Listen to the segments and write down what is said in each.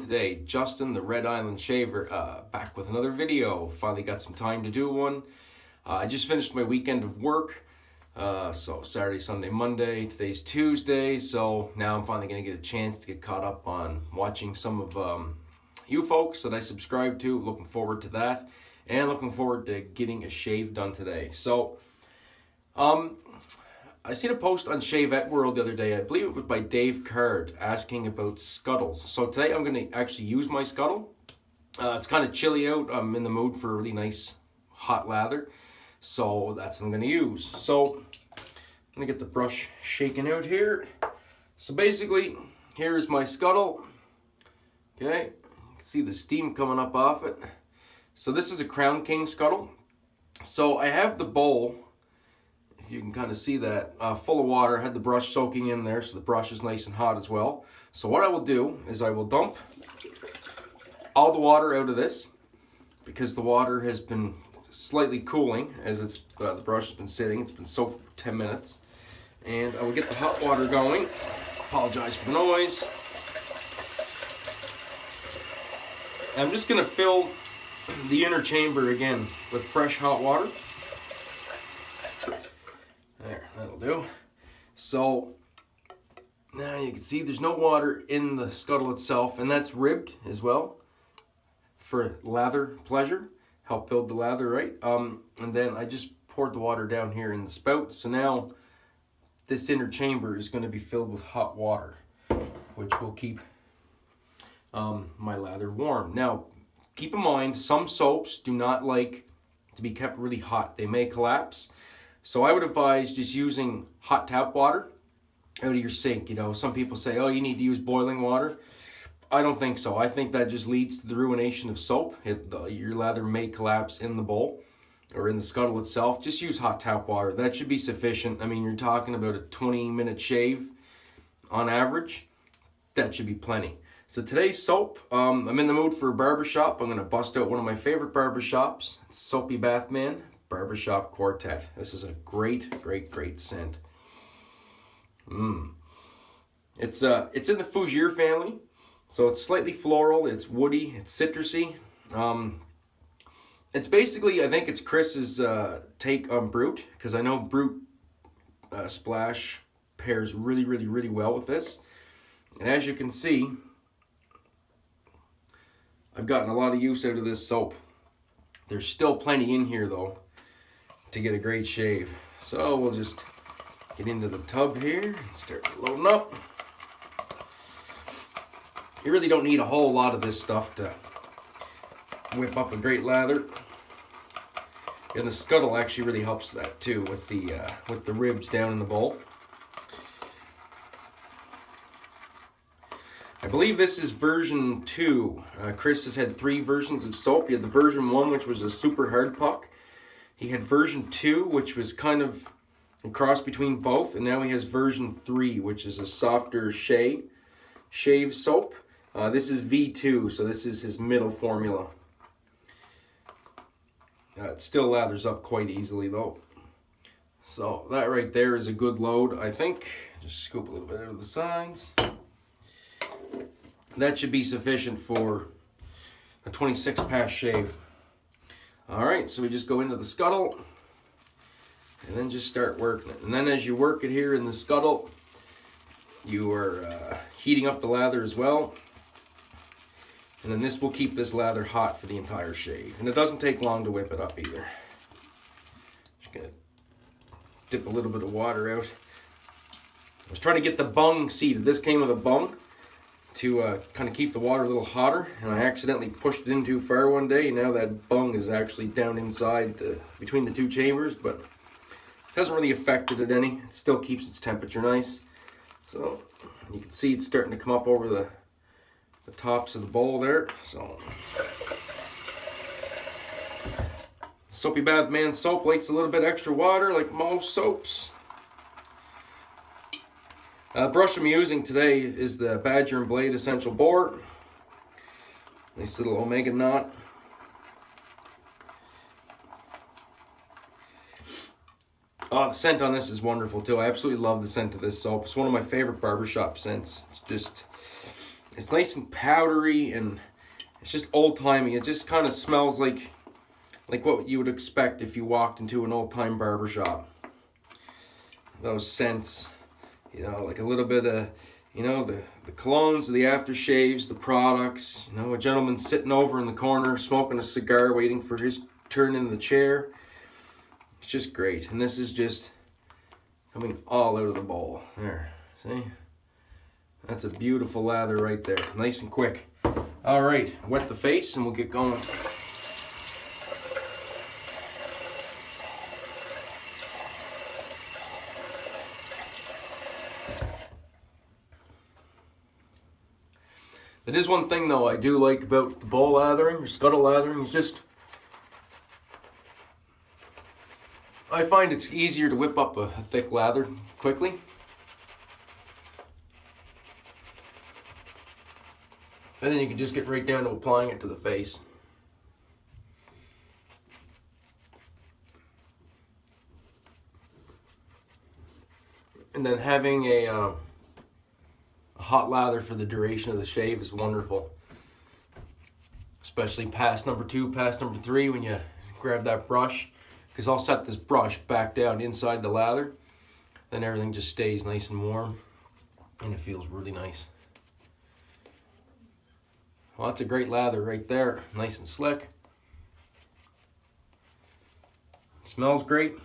today. Justin, the Red Island Shaver, back with another video. Finally got some time to do one. I just finished my weekend of work. So Saturday, Sunday, Monday. Today's Tuesday, so now I'm finally going to get a chance to get caught up on watching some of you folks that I subscribe to. Looking forward to that. And looking forward to getting a shave done today. So, I seen a post on Shavette World the other day. I believe it was by Dave Card asking about scuttles. So today I'm going to actually use my scuttle. It's kind of chilly out. I'm in the mood for a really nice hot lather. So that's what I'm going to use. So I'm going to get the brush shaken out here. So basically, here's my scuttle. Okay, you can see the steam coming up off it. So this is a Crown King scuttle. So I have the bowl, if you can kind of see that, full of water. I had the brush soaking in there, so the brush is nice and hot as well. So what I will do is I will dump all the water out of this, because the water has been slightly cooling as it's the brush has been sitting. It's been soaked for 10 minutes. And I will get the hot water going. Apologize for the noise. I'm just going to fill the inner chamber again with fresh hot water. There, that'll do. So now you can see there's no water in the scuttle itself, and that's ribbed as well for lather pleasure. Help build the lather, right? And then I just poured the water down here in the spout. So now this inner chamber is going to be filled with hot water, which will keep my lather warm. Now, keep in mind, some soaps do not like to be kept really hot. They may collapse. So I would advise just using hot tap water out of your sink. You know, some people say, oh, you need to use boiling water. I don't think so. I think that just leads to the ruination of soap. Your lather may collapse in the bowl or in the scuttle itself. Just use hot tap water. That should be sufficient. I mean, you're talking about a 20-minute shave on average. That should be plenty. So today's soap, I'm in the mood for a barbershop. I'm going to bust out one of my favorite barbershops. It's Soapy Bathman Barbershop Quartet. This is a great, great, great scent. It's in the Fougere family. So it's slightly floral, it's woody, it's citrusy. It's basically, I think it's Chris's take on Brut, because I know Brut Splash pairs really, really, really well with this. And as you can see, I've gotten a lot of use out of this soap. There's still plenty in here though to get a great shave. So we'll just get into the tub here and start loading up. You really don't need a whole lot of this stuff to whip up a great lather. And the scuttle actually really helps that too, with the ribs down in the bowl. I believe this is version 2. Chris has had 3 versions of soap. He had the version 1, which was a super hard puck. He had version 2, which was kind of a cross between both. And now he has version 3, which is a softer shave soap. This is V2, so this is his middle formula. It still lathers up quite easily though. So that right there is a good load, I think. Just scoop a little bit out of the sides. That should be sufficient for a 26 pass shave. Alright, so we just go into the scuttle and then just start working it. And then as you work it here in the scuttle, you are heating up the lather as well. And then this will keep this lather hot for the entire shave. And it doesn't take long to whip it up either. Just gonna dip a little bit of water out. I was trying to get the bung seated. This came with a bung to kind of keep the water a little hotter. And I accidentally pushed it in too far one day. And now that bung is actually down inside between the 2 chambers. But it hasn't really affected it any. It still keeps its temperature nice. So you can see it's starting to come up over the tops of the bowl there. So Soapy Bathman soap likes a little bit extra water like most soaps. The brush I'm using today is the Badger and Blade Essential Boar. Nice little omega knot. Oh, the scent on this is wonderful too. I absolutely love the scent of this soap. It's one of my favorite barbershop scents. It's just It's nice and powdery, and it's just old-timey. It just kind of smells like what you would expect if you walked into an old-time barbershop. Those scents, you know, like a little bit of, you know, the colognes, the aftershaves, the products, you know, a gentleman sitting over in the corner smoking a cigar waiting for his turn in the chair. It's just great. And this is just coming all out of the bowl. There, see? That's a beautiful lather right there. Nice and quick. All right, wet the face and we'll get going. That is one thing though I do like about the bowl lathering or scuttle lathering is just, I find it's easier to whip up a thick lather quickly. And then you can just get right down to applying it to the face. And then having a hot lather for the duration of the shave is wonderful. Especially past number 2, past number 3 when you grab that brush. Because I'll set this brush back down inside the lather. Then everything just stays nice and warm. And it feels really nice. Well, that's a great lather right there. Nice and slick. Smells great.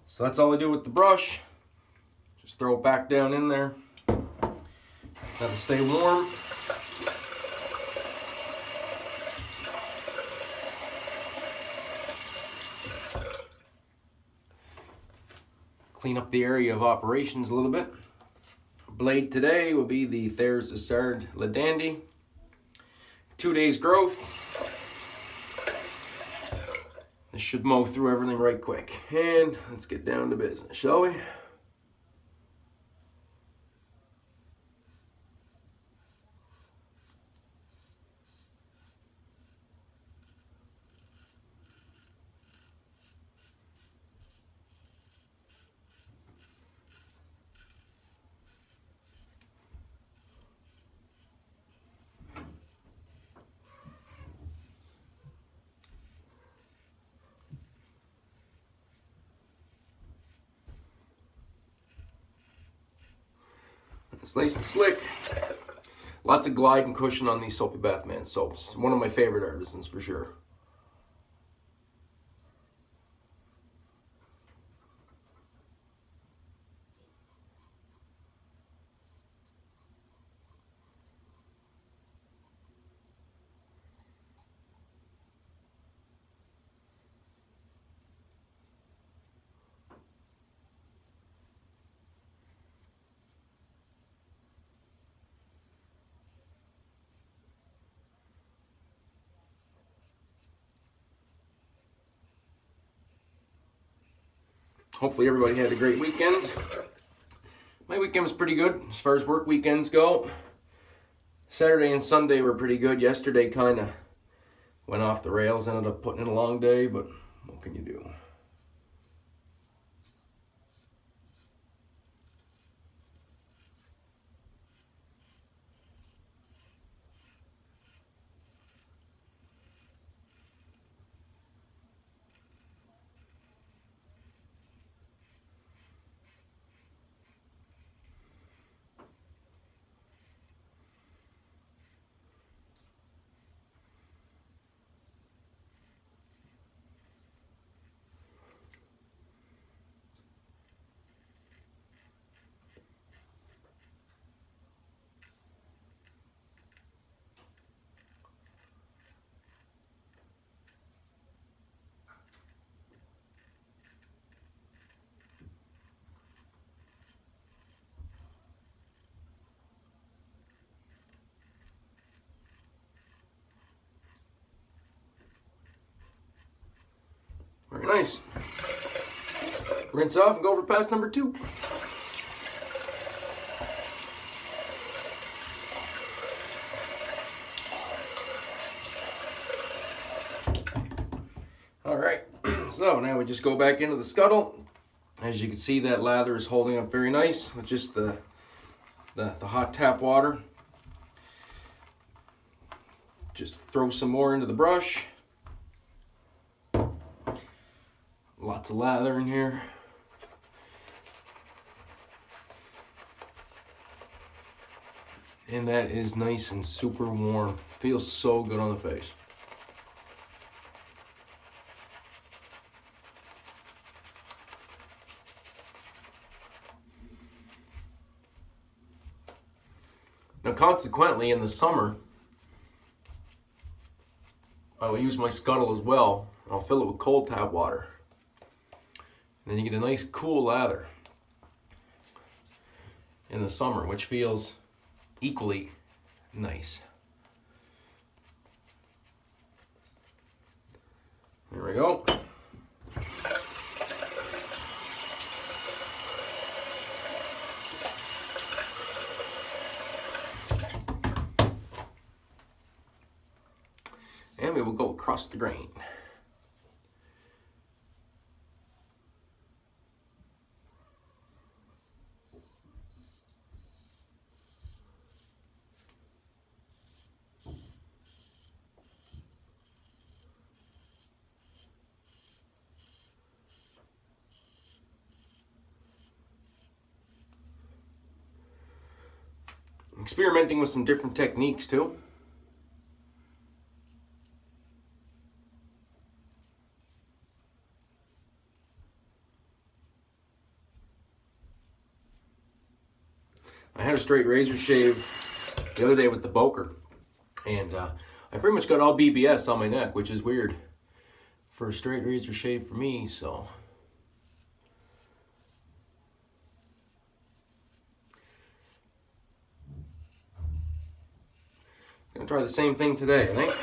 So that's all I do with the brush. Just throw it back down in there. Let it stay warm. Clean up the area of operations a little bit. Blade today will be the Thiers-Issard Le Dandy. 2 days growth. This should mow through everything right quick. And let's get down to business, shall we? It's nice and slick. Lots of glide and cushion on these Soapy Bathman soaps. One of my favorite artisans for sure. Hopefully everybody had a great weekend. My weekend was pretty good as far as work weekends go. Saturday and Sunday were pretty good. Yesterday kind of went off the rails. Ended up putting in a long day, but what can you do? Very nice. Rinse off and go over past number 2. All right, so now we just go back into the scuttle. As you can see, that lather is holding up very nice with just the hot tap water. just throw some more into the brush. Lots of lather in here. And that is nice and super warm. Feels so good on the face. Now consequently, in the summer, I will use my scuttle as well. I'll fill it with cold tap water. And then you get a nice cool lather in the summer, which feels equally nice. There we go. And we will go across the grain. Experimenting with some different techniques too. I had a straight razor shave the other day with the Boker, and I pretty much got all BBS on my neck, which is weird for a straight razor shave for me, so. Gonna try the same thing today, I think.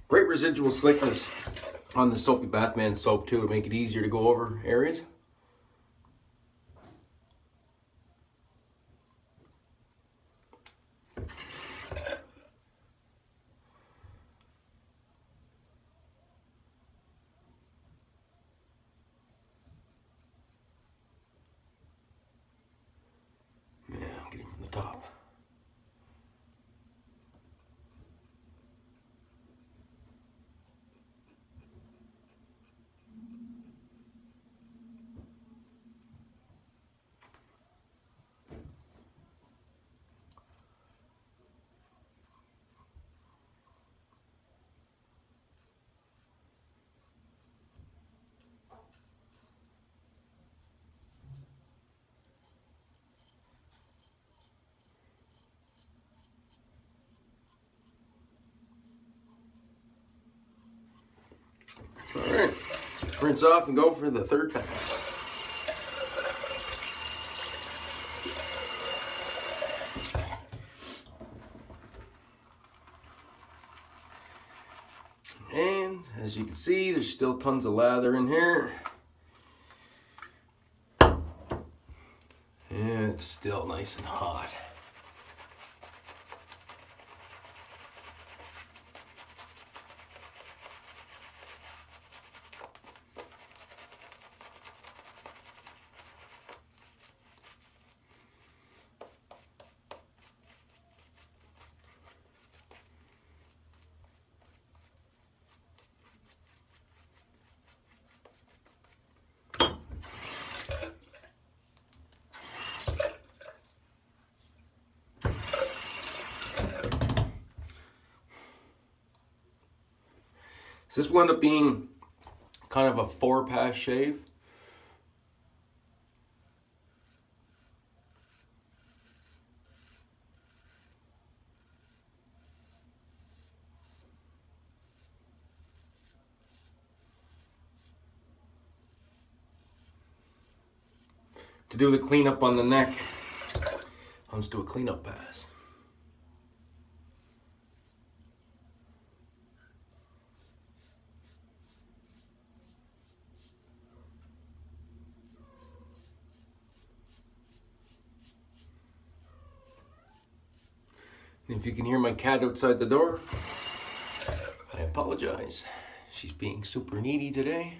Great residual slickness on the Soapy Bathman soap too, to make it easier to go over areas. Yeah, get him from the top. All right, rinse off and go for the third pass. And as you can see, there's still tons of lather in here. And it's still nice and hot. So this will end up being kind of a 4-pass shave. To do the cleanup on the neck, I'll just do a cleanup pass. And if you can hear my cat outside the door, I apologize. She's being super needy today.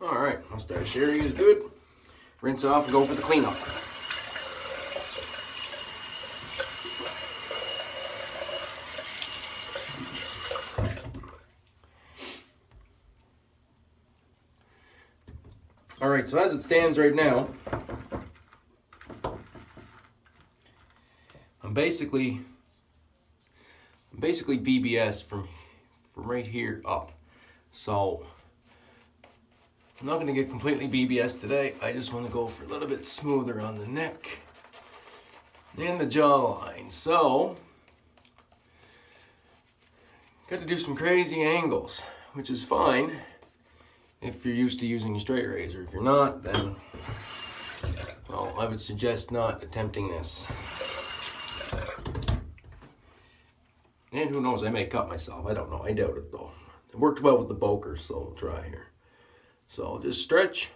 All right, mustache area is good. Rinse off and go for the cleanup. All right, so as it stands right now, I'm basically BBS from right here up. So I'm not going to get completely BBS today. I just want to go for a little bit smoother on the neck and the jawline. So got to do some crazy angles, which is fine if you're used to using a straight razor. If you're not, then, well, I would suggest not attempting this. And who knows, I may cut myself. I don't know. I doubt it, though. It worked well with the Boker, so we'll try here. So just stretch.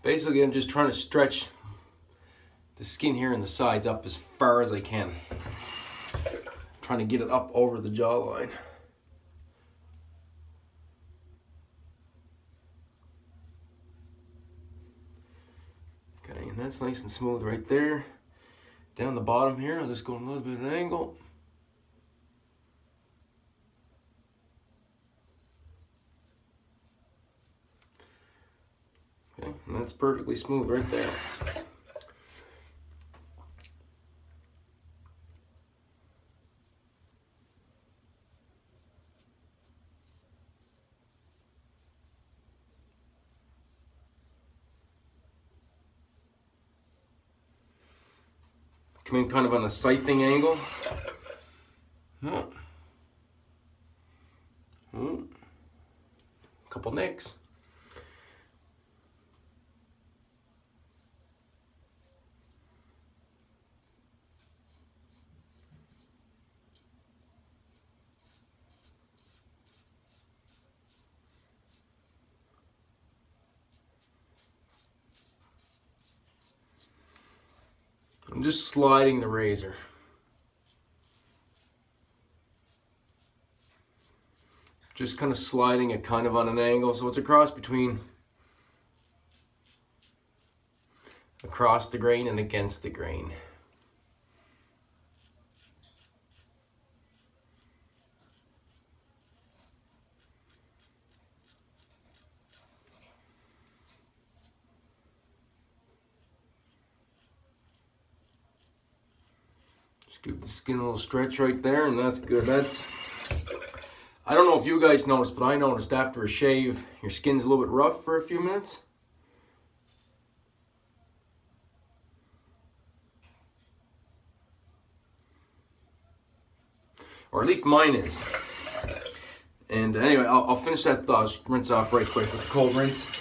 Basically, I'm just trying to stretch the skin here and the sides up as far as I can. Trying to get it up over the jawline. Okay, and that's nice and smooth right there. Down the bottom here, I'll just go a little bit of an angle. Okay, and that's perfectly smooth right there. Come in kind of on a scything angle. a couple nicks. I'm just sliding the razor. Just kind of sliding it kind of on an angle, so it's a cross between across the grain and against the grain. Just give the skin a little stretch right there, and that's good. I don't know if you guys noticed, but I noticed after a shave, your skin's a little bit rough for a few minutes. Or at least mine is. And anyway, I'll finish that thought. Just rinse off right quick with a cold rinse.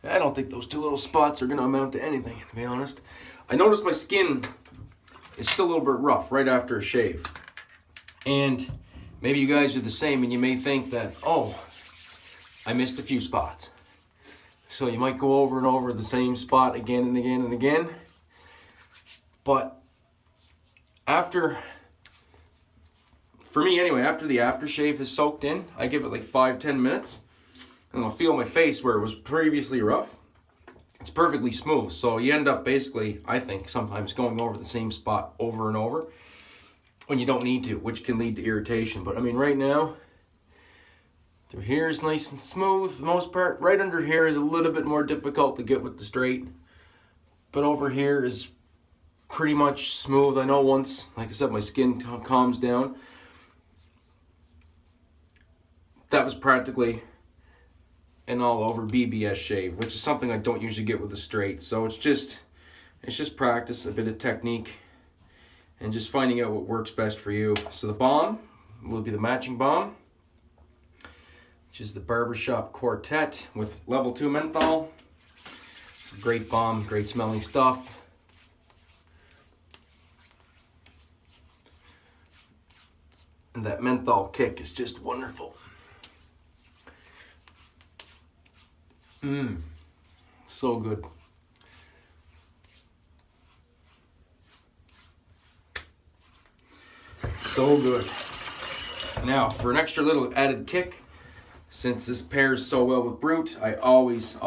I don't think those two little spots are going to amount to anything, to be honest. I noticed my skin is still a little bit rough right after a shave. And maybe you guys are the same, and you may think that, oh, I missed a few spots. So you might go over and over the same spot again and again and again. But for me anyway, after the aftershave is soaked in, I give it like 5-10 minutes. And I'll feel my face where it was previously rough. It's perfectly smooth. So you end up basically, I think, sometimes going over the same spot over and over when you don't need to, which can lead to irritation. But I mean, right now, through here is nice and smooth for the most part. Right under here is a little bit more difficult to get with the straight. But over here is pretty much smooth. I know once, like I said, my skin calms down. That was practically an all over BBS shave, which is something I don't usually get with a straight. So it's just practice, a bit of technique, and just finding out what works best for you. So the balm will be the matching balm, which is the Barbershop Quartet with level 2 menthol. It's a great balm, great smelling stuff. And that menthol kick is just wonderful. So good. So good. Now, for an extra little added kick, since this pairs so well with Brut, I always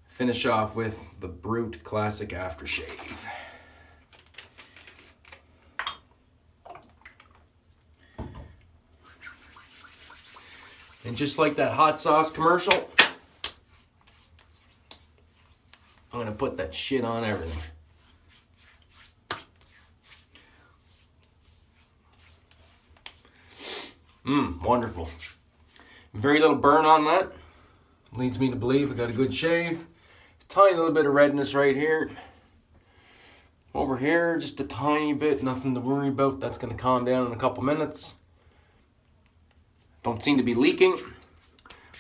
finish off with the Brut Classic Aftershave. And just like that hot sauce commercial, I'm gonna put that shit on everything. Wonderful. Very little burn on that. Leads me to believe I got a good shave. Tiny little bit of redness right here. Over here, just a tiny bit, nothing to worry about. That's gonna calm down in a couple minutes. Don't seem to be leaking.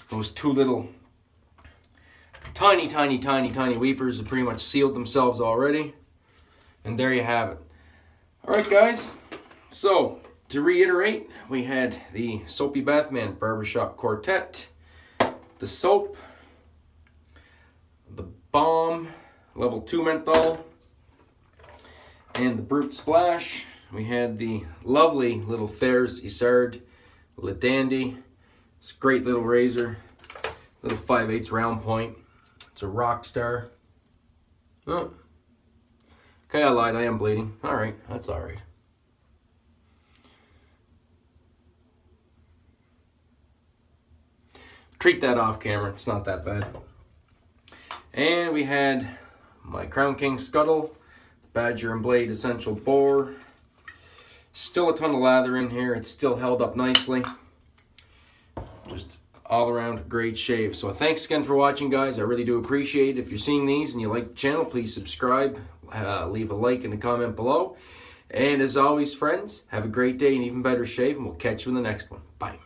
Those two little tiny weepers have pretty much sealed themselves already. And there you have it. All right, guys. So, to reiterate, we had the Soapy Bathman Barbershop Quartet, the soap, the balm, level 2 menthol, and the Brut Splash. We had the lovely little Thiers-Issard Le Dandy. It's a great little razor, little 5/8 round point. It's a rock star. Oh. Okay, I lied, I am bleeding. All right, that's all right. Treat that off camera, it's not that bad. And we had my Crown King Scuttle, Badger and Blade Essential Boar, Still a ton of lather in here. It's still held up nicely. Just all around great shave. So thanks again for watching, guys. I really do appreciate it. If you're seeing these and you like the channel, please subscribe, leave a like and a comment below. And as always, friends, have a great day and even better shave, and we'll catch you in the next one. Bye.